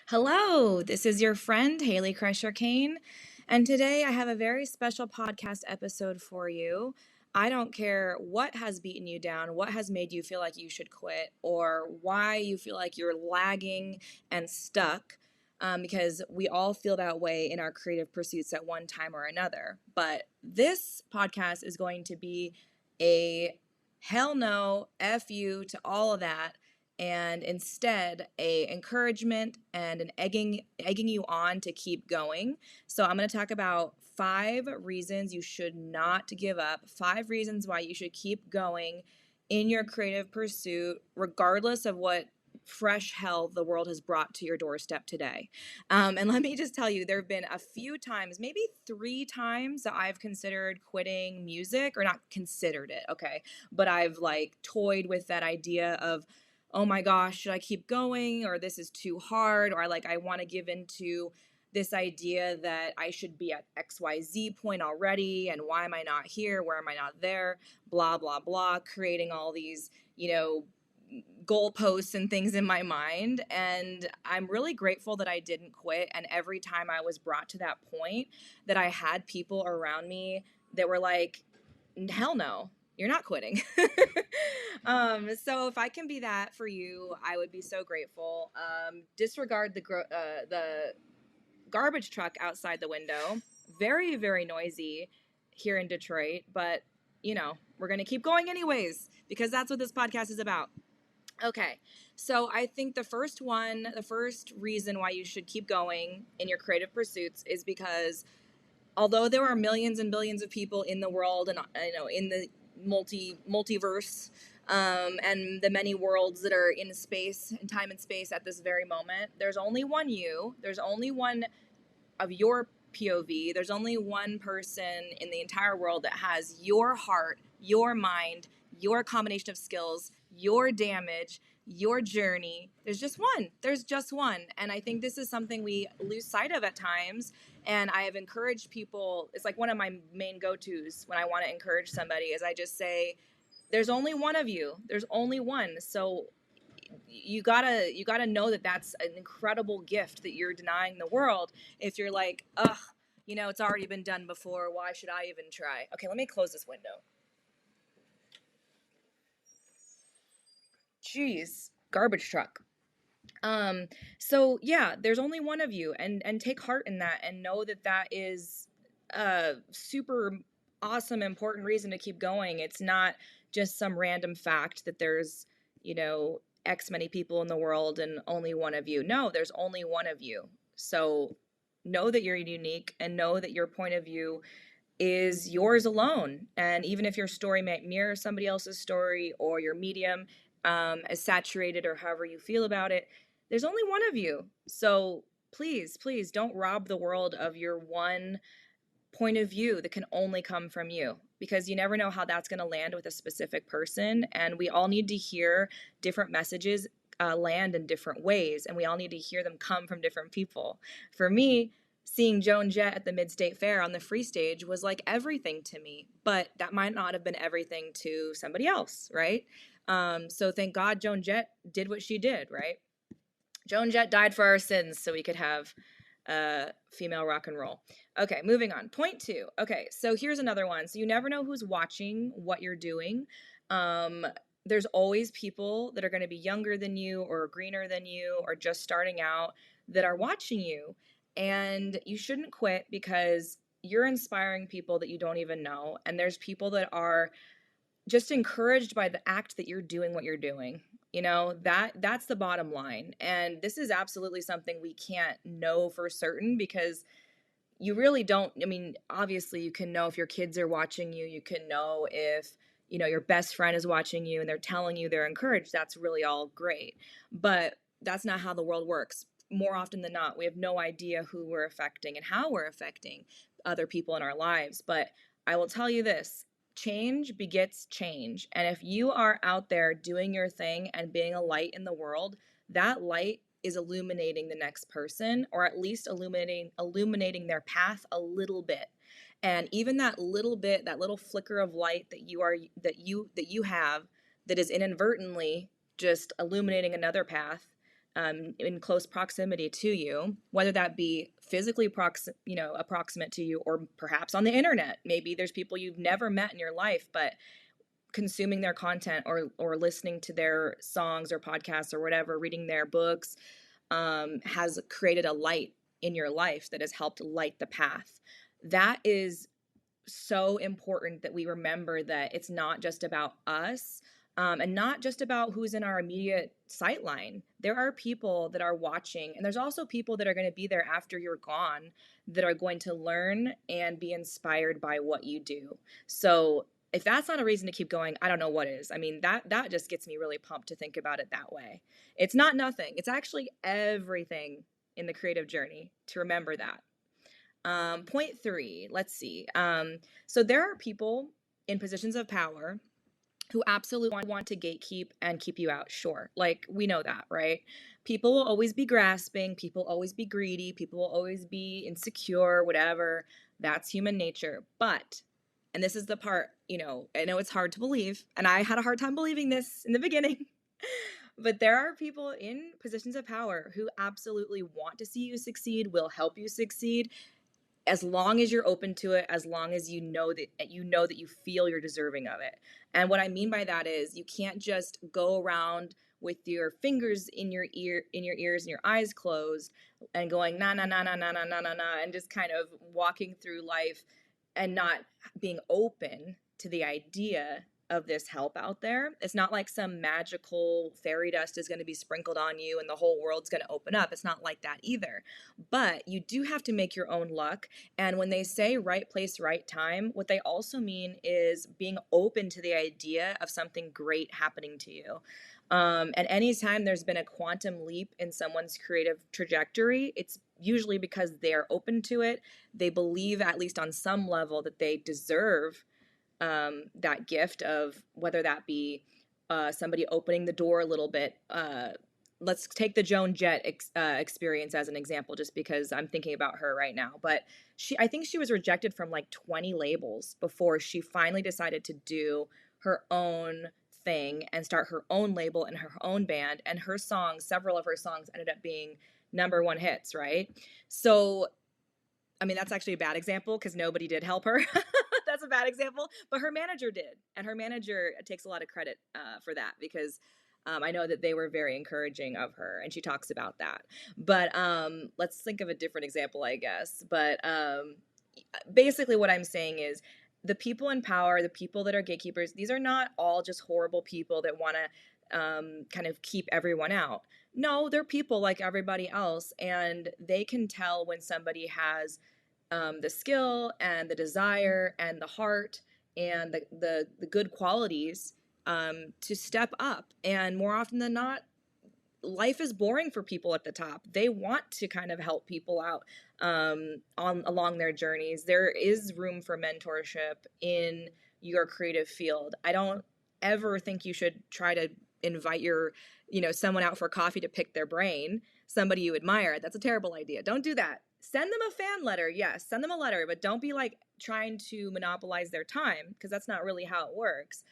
Hello, this is your friend Haley Crusher Kane, and today I have a very special podcast episode for you. I don't care what has beaten you down, what has made you feel like you should quit, or why you feel like you're lagging and stuck, because we all feel that way in our creative pursuits at one time or another. But this podcast is going to be a hell no, F you to all of that, and instead a encouragement and an egging you on to keep going. So I'm going to talk about 5 reasons you should not give up, 5 reasons why you should keep going in your creative pursuit, regardless of what fresh hell the world has brought to your doorstep today. And let me just tell you, there have been a few times, maybe 3 times, that I've considered quitting music, or not considered it, okay, but I've like toyed with that idea of, oh my gosh, should I keep going, or this is too hard, or I want to give into this idea that I should be at XYZ point already, and why am I not here, where am I not there, blah blah blah, creating all these, goalposts and things in my mind. And I'm really grateful that I didn't quit, and every time I was brought to that point, that I had people around me that were like, hell no, you're not quitting. So if I can be that for you, I would be so grateful. Disregard the garbage truck outside the window. Very, very noisy here in Detroit, but we're going to keep going anyways, because that's what this podcast is about. Okay, so I think the first reason why you should keep going in your creative pursuits is because although there are millions and billions of people in the world, and in the multiverse, and the many worlds that are in space and time and space at this very moment, there's only one you. There's only one of your POV. There's only one person in the entire world that has your heart, your mind, your combination of skills, your damage, your journey. There's just one. There's just one. And I think this is something we lose sight of at times. And I have encouraged people. It's like one of my main go-tos when I want to encourage somebody is I just say, there's only one of you. There's only one. So you gotta know that that's an incredible gift that you're denying the world if you're like, ugh, it's already been done before, why should I even try? Okay, let me close this window. Jeez, garbage truck. So yeah, there's only one of you, and take heart in that, and know that that is a super awesome, important reason to keep going. It's not just some random fact that there's, X many people in the world and only one of you. No, there's only one of you. So know that you're unique, and know that your point of view is yours alone. And even if your story might mirror somebody else's story, or your medium is saturated, or however you feel about it, there's only one of you. So please, please don't rob the world of your one point of view that can only come from you, because you never know how that's going to land with a specific person. And we all need to hear different messages land in different ways, and we all need to hear them come from different people. For me, seeing Joan Jett at the Mid-State Fair on the free stage was like everything to me, but that might not have been everything to somebody else, right? So thank God Joan Jett did what she did, right? Joan Jett died for our sins so we could have female rock and roll. Okay, moving on. Point 2. Okay, so here's another one. So you never know who's watching what you're doing. There's always people that are going to be younger than you, or greener than you, or just starting out, that are watching you. And you shouldn't quit, because you're inspiring people that you don't even know. And there's people that are just encouraged by the act that you're doing what you're doing. That's the bottom line. And this is absolutely something we can't know for certain, because you really don't. I mean, obviously you can know if your kids are watching you. You can know if, your best friend is watching you and they're telling you they're encouraged. That's really all great. But that's not how the world works. More often than not, we have no idea who we're affecting and how we're affecting other people in our lives. But I will tell you this: change begets change. And if you are out there doing your thing and being a light in the world, that light is illuminating the next person, or at least illuminating their path a little bit. And even that little bit, that little flicker of light that you have, that is inadvertently just illuminating another path, in close proximity to you, whether that be physically approximate to you, or perhaps on the internet. Maybe there's people you've never met in your life, but consuming their content or listening to their songs or podcasts or whatever, reading their books, has created a light in your life that has helped light the path. That is so important, that we remember that it's not just about us, and not just about who's in our immediate sightline. There are people that are watching, and there's also people that are going to be there after you're gone, that are going to learn and be inspired by what you do. So if that's not a reason to keep going, I don't know what is. I mean, that just gets me really pumped to think about it that way. It's not nothing. It's actually everything in the creative journey, to remember that. Point three, let's see. So there are people in positions of power who absolutely want to gatekeep and keep you out. Sure. Like, we know that, right? People will always be grasping. People will always be greedy. People will always be insecure, whatever. That's human nature. But, and this is the part, I know it's hard to believe, and I had a hard time believing this in the beginning, but there are people in positions of power who absolutely want to see you succeed, will help you succeed, as long as you're open to it, as long as you know that you feel you're deserving of it. And what I mean by that is, you can't just go around with your fingers in your ears and your eyes closed and going na na na na na na na na na, and just kind of walking through life and not being open to the idea of this help out there. It's not like some magical fairy dust is going to be sprinkled on you and the whole world's going to open up. It's not like that either. But you do have to make your own luck. And when they say right place, right time, what they also mean is being open to the idea of something great happening to you. And anytime there's been a quantum leap in someone's creative trajectory, it's usually because they're open to it. They believe, at least on some level, that they deserve that gift, of whether that be somebody opening the door a little bit. Let's take the Joan Jett experience as an example, just because I'm thinking about her right now. But I think she was rejected from like 20 labels before she finally decided to do her own thing and start her own label and her own band. And her songs, several of her songs, ended up being #1 hits, right? So, I mean, that's actually a bad example because nobody did help her. That's a bad example, but her manager did. And her manager takes a lot of credit for that, because I know that they were very encouraging of her, and she talks about that. But let's think of a different example, I guess. But basically what I'm saying is, the people in power, the people that are gatekeepers, these are not all just horrible people that want to kind of keep everyone out. No, they're people like everybody else, and they can tell when somebody has the skill and the desire and the heart and the good qualities to step up. And more often than not, life is boring for people at the top. They want to kind of help people out along their journeys. There is room for mentorship in your creative field. I don't ever think you should try to invite someone out for coffee to pick their brain, somebody you admire. That's a terrible idea. Don't do that. Send them a fan letter. Yes, send them a letter, but don't be like trying to monopolize their time, because that's not really how it works.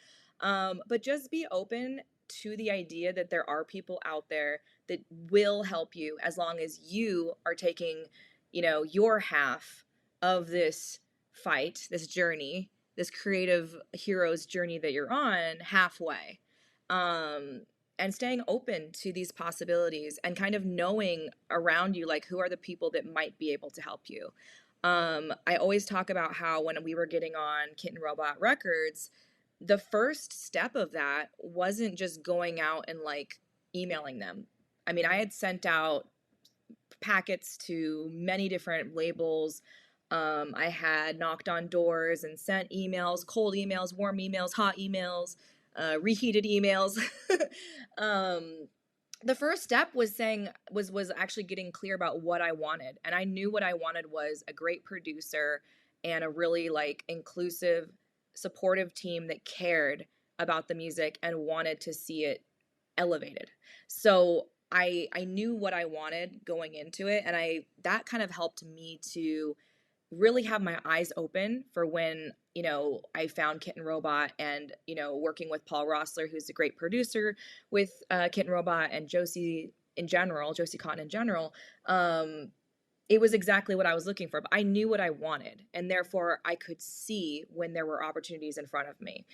But just be open to the idea that there are people out there that will help you, as long as you are taking, your half of this fight, this journey, this creative hero's journey that you're on, halfway. And staying open to these possibilities, and kind of knowing around you, like, who are the people that might be able to help you. I always talk about how when we were getting on Kitten Robot Records, the first step of that wasn't just going out and like emailing them. I mean, I had sent out packets to many different labels. I had knocked on doors and sent emails, cold emails, warm emails, hot emails, reheated emails. The first step was actually getting clear about what I wanted. And I knew what I wanted was a great producer and a really like inclusive, supportive team that cared about the music and wanted to see it elevated. So I knew what I wanted going into it, and that kind of helped me to really have my eyes open for when, I found Kitten Robot, and, working with Paul Rossler, who's a great producer with Kitten Robot, and Josie in general, Josie Cotton in general, it was exactly what I was looking for. But I knew what I wanted, and therefore I could see when there were opportunities in front of me.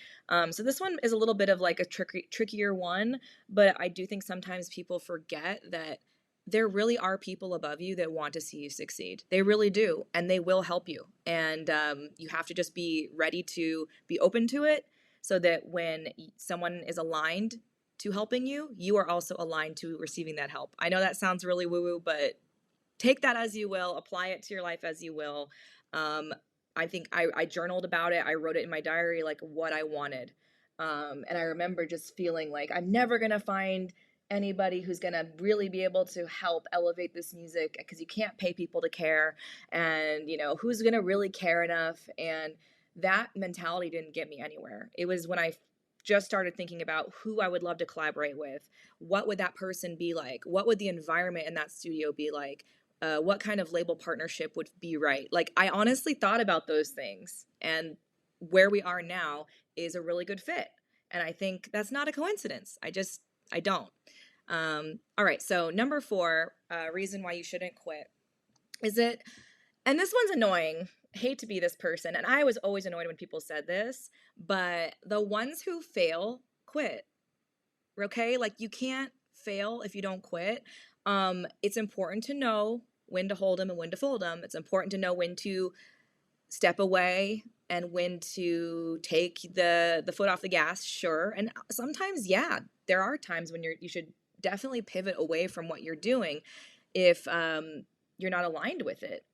So this one is a little bit of like a trickier one, but I do think sometimes people forget that there really are people above you that want to see you succeed. They really do, and they will help you. And you have to just be ready to be open to it, so that when someone is aligned to helping you, you are also aligned to receiving that help. I know that sounds really woo-woo, but take that as you will, apply it to your life as you will. Um, I think I journaled about it. I wrote it in my diary, like what I wanted. And I remember just feeling like I'm never going to find anybody who's going to really be able to help elevate this music, because you can't pay people to care. And, you know, who's going to really care enough? And that mentality didn't get me anywhere. It was when I just started thinking about who I would love to collaborate with. What would that person be like? What would the environment in that studio be like? What kind of label partnership would be right? Like, I honestly thought about those things, and where we are now is a really good fit. And I think that's not a coincidence. I don't. All right. So number 4, reason why you shouldn't quit is it, and this one's annoying. Hate to be this person. And I was always annoyed when people said this, but the ones who fail quit. Okay? Like, you can't fail if you don't quit. It's important to know when to hold them and when to fold them. It's important to know when to step away and when to take the foot off the gas, sure. And sometimes, yeah, there are times when you should definitely pivot away from what you're doing if you're not aligned with it.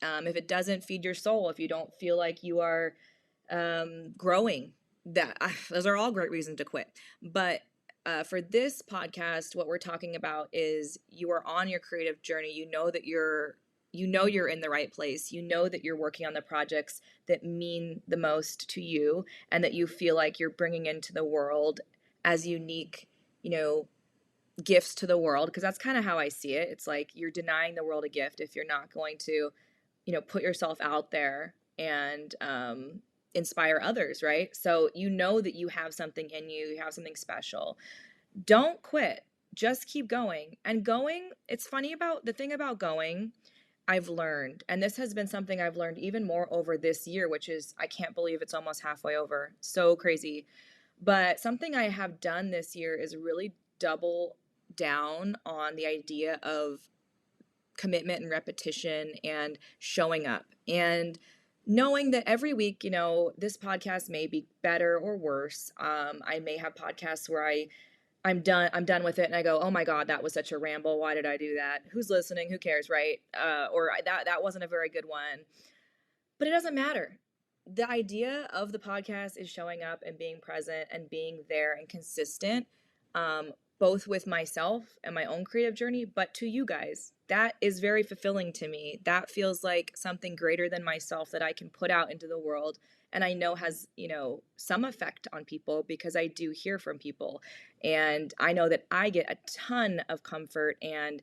If it doesn't feed your soul, if you don't feel like you are growing, those are all great reasons to quit. But for this podcast, what we're talking about is you are on your creative journey. You know that you're in the right place. You know that you're working on the projects that mean the most to you, and that you feel like you're bringing into the world as unique, you know, gifts to the world. Because that's kind of how I see it. It's like you're denying the world a gift if you're not going to, you know, put yourself out there and inspire others, right? So you know that you have something in you, you have something special. Don't quit. Just keep going. And going, it's funny about the thing about going, I've learned, and this has been something I've learned even more over this year, which is, I can't believe it's almost halfway over. So crazy. But something I have done this year is really double down on the idea of commitment and repetition and showing up, and knowing that every week, you know, this podcast may be better or worse. I may have podcasts where I'm done with it, and I go, oh my God, that was such a ramble. Why did I do that? Who's listening? Who cares, right? Or that wasn't a very good one. But it doesn't matter. The idea of the podcast is showing up and being present and being there and consistent, both with myself and my own creative journey, but to you guys. That is very fulfilling to me. That feels like something greater than myself that I can put out into the world, and I know has, you know, some effect on people, because I do hear from people. And I know that I get a ton of comfort and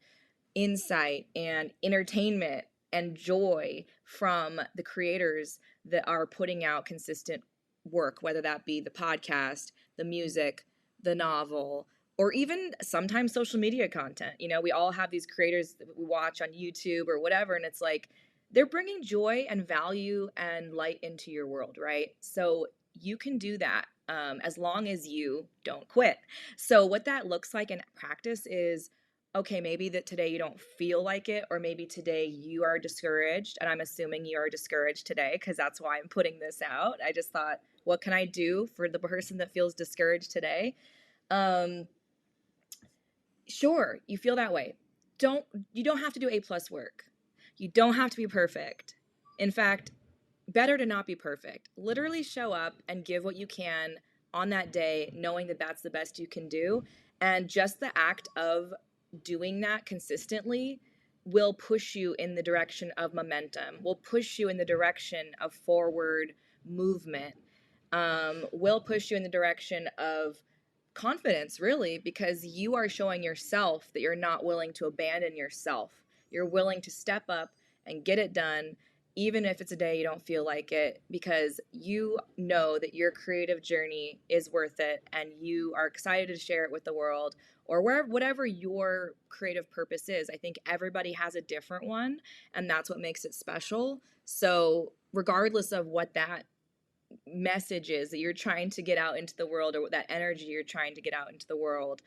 insight and entertainment and joy from the creators that are putting out consistent work, whether that be the podcast, the music, the novel, or even sometimes social media content. You know, we all have these creators that we watch on YouTube or whatever, and it's like they're bringing joy and value and light into your world, right? So you can do that, as long as you don't quit. So what that looks like in practice is, okay, maybe that today you don't feel like it, or maybe today you are discouraged, and I'm assuming you are discouraged today because that's why I'm putting this out. I just thought, what can I do for the person that feels discouraged today? Sure, you feel that way. You don't have to do A+ work. You don't have to be perfect. In fact, better to not be perfect. Literally show up and give what you can on that day, knowing that that's the best you can do. And just the act of doing that consistently will push you in the direction of momentum, will push you in the direction of forward movement, will push you in the direction of confidence, really, because you are showing yourself that you're not willing to abandon yourself. You're willing to step up and get it done even if it's a day you don't feel like it, because you know that your creative journey is worth it and you are excited to share it with the world, or wherever, whatever your creative purpose is. I think everybody has a different one, and that's what makes it special. So regardless of what that message is that you're trying to get out into the world, or that energy you're trying to get out into the world,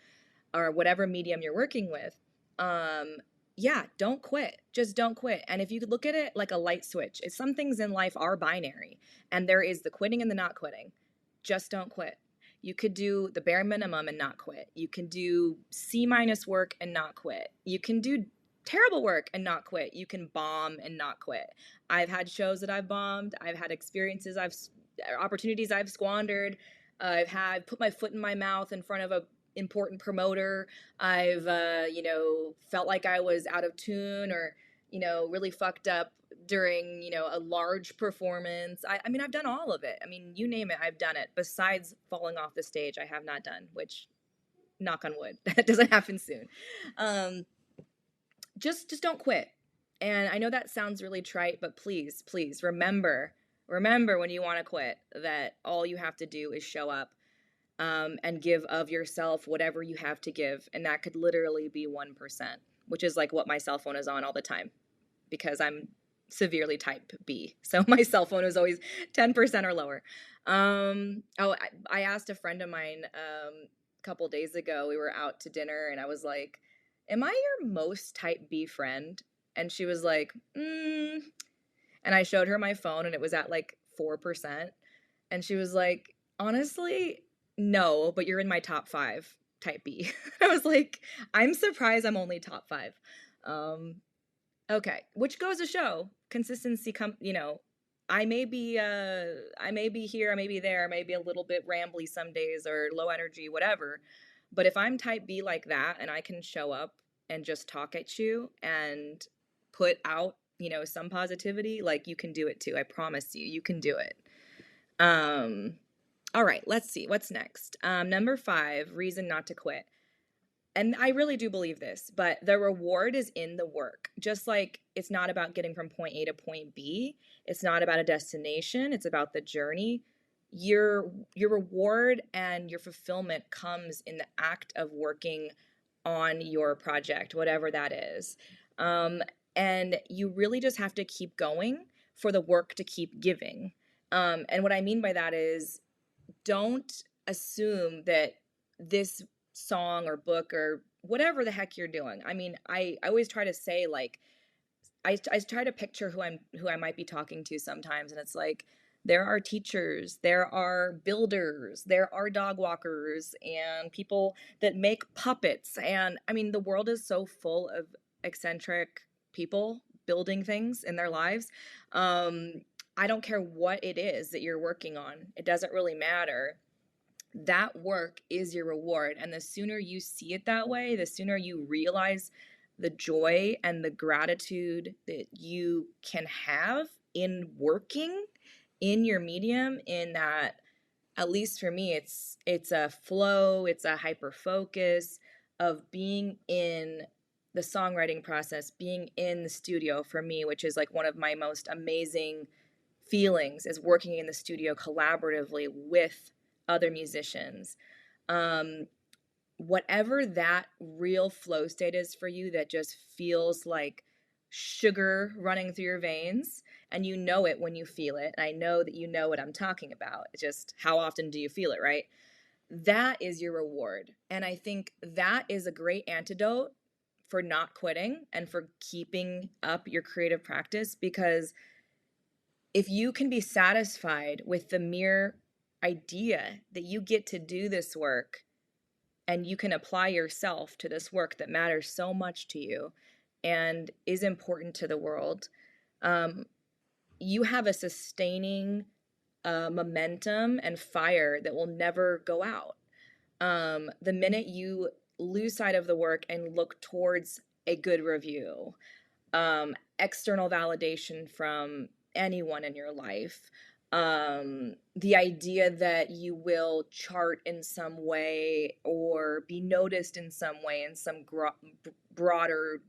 or whatever medium you're working with, um yeah, don't quit. Just don't quit. And if you could look at it like a light switch, it's, some things in life are binary, and there is the quitting and the not quitting. Just don't quit. You could do the bare minimum and not quit. You can do C minus work and not quit. You can do terrible work and not quit. You can bomb and not quit. I've had shows that I've bombed. I've had experiences opportunities I've squandered. I've had put my foot in my mouth in front of a important promoter. I've felt like I was out of tune, or really fucked up during a large performance. I mean, I've done all of it. I mean, you name it, I've done it. Besides falling off the stage, I have not done, which, knock on wood, that doesn't happen soon. Just don't quit. And I know that sounds really trite, but please, please remember when you want to quit, that all you have to do is show up, and give of yourself whatever you have to give. And that could literally be 1%, which is like what my cell phone is on all the time, because I'm severely type B. So my cell phone is always 10% or lower. I asked a friend of mine a couple days ago, we were out to dinner, and I was like, am I your most type B friend? And she was like, and I showed her my phone, and it was at like 4%. And she was like, honestly, no, but you're in my top 5 type B. I was like, I'm surprised I'm only top 5. Okay, which goes to show consistency. I may be here, I may be there, I may be a little bit rambly some days, or low energy, whatever. But if I'm type B like that, and I can show up and just talk at you and put out, some positivity, like, you can do it too. I promise you, you can do it. All right, let's see what's next. Number 5, reason not to quit. And I really do believe this, but the reward is in the work. Just like it's not about getting from point A to point B, it's not about a destination, it's about the journey. Your reward and your fulfillment comes in the act of working on your project, whatever that is. And you really just have to keep going for the work to keep giving. And what I mean by that is, don't assume that this song or book or whatever the heck you're doing. I mean, I always try to say, like, I try to picture who I might be talking to sometimes, and it's like, there are teachers, there are builders, there are dog walkers, and people that make puppets. And I mean, the world is so full of eccentric people building things in their lives. I don't care what it is that you're working on. It doesn't really matter. That work is your reward. And the sooner you see it that way, the sooner you realize the joy and the gratitude that you can have in working in your medium, in that, at least for me, it's a flow, it's a hyper focus of being in the songwriting process, being in the studio for me, which is like one of my most amazing feelings, is working in the studio collaboratively with other musicians. Whatever that real flow state is for you, that just feels like sugar running through your veins, and you know it when you feel it. And I know that you know what I'm talking about. It's just, how often do you feel it, right? That is your reward. And I think that is a great antidote for not quitting and for keeping up your creative practice, because if you can be satisfied with the mere idea that you get to do this work, and you can apply yourself to this work that matters so much to you and is important to the world, you have a sustaining momentum and fire that will never go out. The minute you lose sight of the work and look towards a good review, external validation from anyone in your life, the idea that you will chart in some way or be noticed in some way, in some broader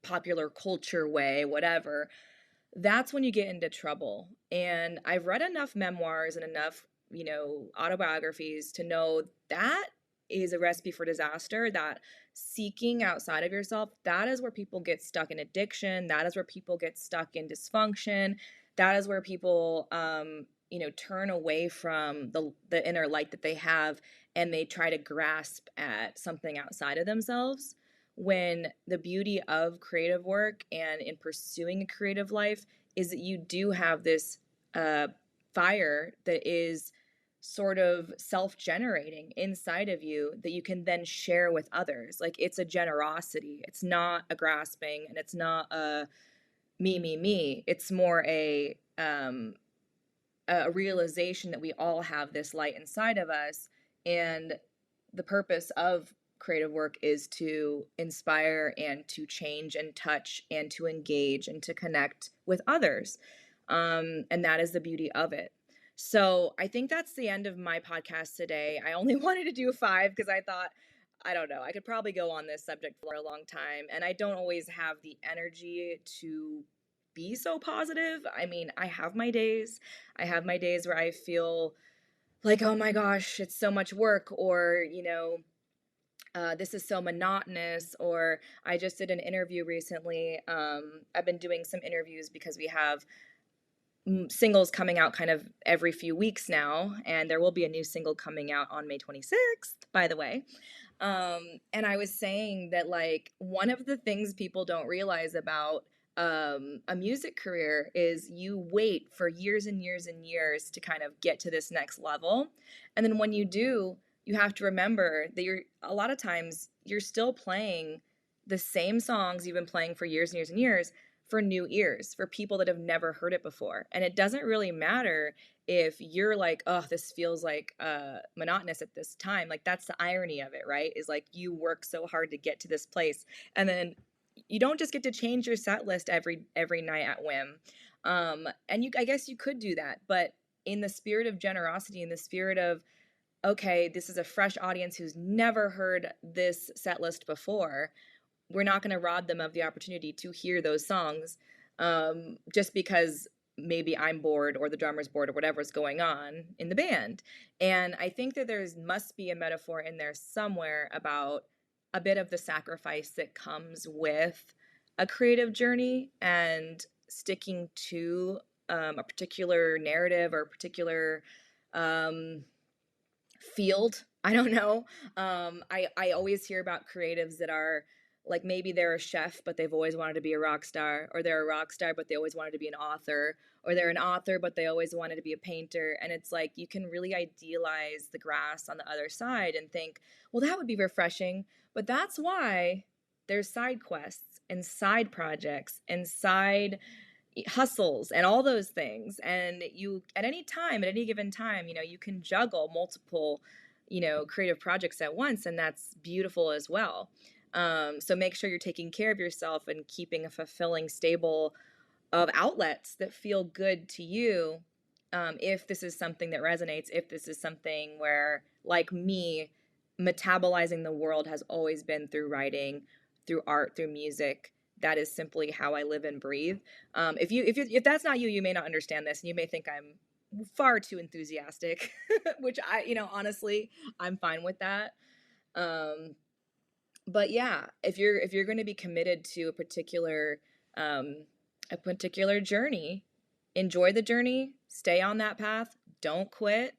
popular culture way, whatever, that's when you get into trouble. And I've read enough memoirs and enough, autobiographies to know that is a recipe for disaster, that seeking outside of yourself, that is where people get stuck in addiction, that is where people get stuck in dysfunction, that is where people turn away from the inner light that they have, and they try to grasp at something outside of themselves, when the beauty of creative work and in pursuing a creative life is that you do have this uh, fire that is sort of self-generating inside of you that you can then share with others. Like, it's a generosity, it's not a grasping, and it's not a me. It's more a realization that we all have this light inside of us, and the purpose of creative work is to inspire and to change and touch and to engage and to connect with others. And that is the beauty of it. So I think that's the end of my podcast today. I only wanted to do 5 because I thought, I don't know, I could probably go on this subject for a long time. And I don't always have the energy to be so positive. I mean, I have my days. I have my days where I feel like, oh my gosh, it's so much work, or, this is so monotonous, or I just did an interview recently. I've been doing some interviews because we have singles coming out kind of every few weeks now, and there will be a new single coming out on May 26th, by the way. And I was saying that, like, one of the things people don't realize about a music career is you wait for years and years and years to kind of get to this next level. And then when you do, you have to remember that a lot of times you're still playing the same songs you've been playing for years and years and years for new ears, for people that have never heard it before. And it doesn't really matter if you're like, oh, this feels like monotonous at this time. Like, that's the irony of it, right? Is like, you work so hard to get to this place, and then you don't just get to change your set list every night at whim. And I guess you could do that, but in the spirit of generosity, in the spirit of, okay, this is a fresh audience who's never heard this set list before, we're not going to rob them of the opportunity to hear those songs, just because maybe I'm bored or the drummer's bored or whatever's going on in the band. And I think that must be a metaphor in there somewhere about a bit of the sacrifice that comes with a creative journey and sticking to a particular narrative or a particular field. I don't know. I always hear about creatives that are like, maybe they're a chef, but they've always wanted to be a rock star, or they're a rock star, but they always wanted to be an author, or they're an author, but they always wanted to be a painter. And it's like, you can really idealize the grass on the other side and think, well, that would be refreshing. But that's why there's side quests and side projects and side hustles and all those things. And you, at any time, at any given time, you can juggle multiple, creative projects at once, and that's beautiful as well. So make sure you're taking care of yourself and keeping a fulfilling stable of outlets that feel good to you. If this is something that resonates, if this is something where, like me, metabolizing the world has always been through writing, through art, through music. That is simply how I live and breathe. If that's not you, you may not understand this, and you may think I'm far too enthusiastic, which honestly, I'm fine with that. But yeah, if you're going to be committed to a particular journey, enjoy the journey, stay on that path, don't quit,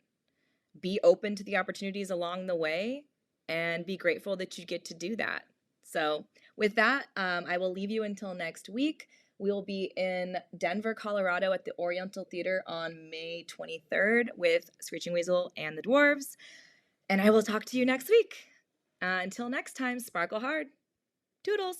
be open to the opportunities along the way, and be grateful that you get to do that. So with that, I will leave you until next week. We'll be in Denver, Colorado at the Oriental Theater on May 23rd with Screeching Weasel and the Dwarves. And I will talk to you next week. Until next time, sparkle hard. Toodles!